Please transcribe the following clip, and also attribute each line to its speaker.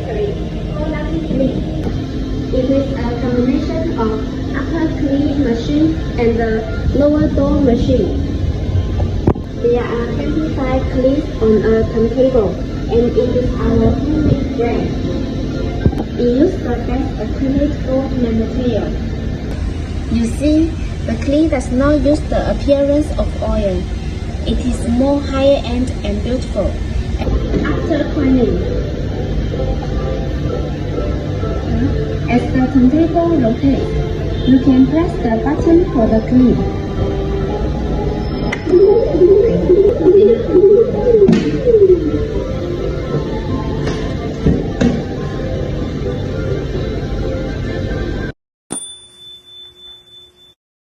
Speaker 1: accessory called clean. It is a combination of upper clean machine and the lower door machine. There are 25 cleans on a turntable, and it is our homemade brand. We use the best acrylic gold material. You see, the clay does not use the appearance of oil. It is more higher end and beautiful. After cleaning, as the turntable rotates, you can press the button for the clean.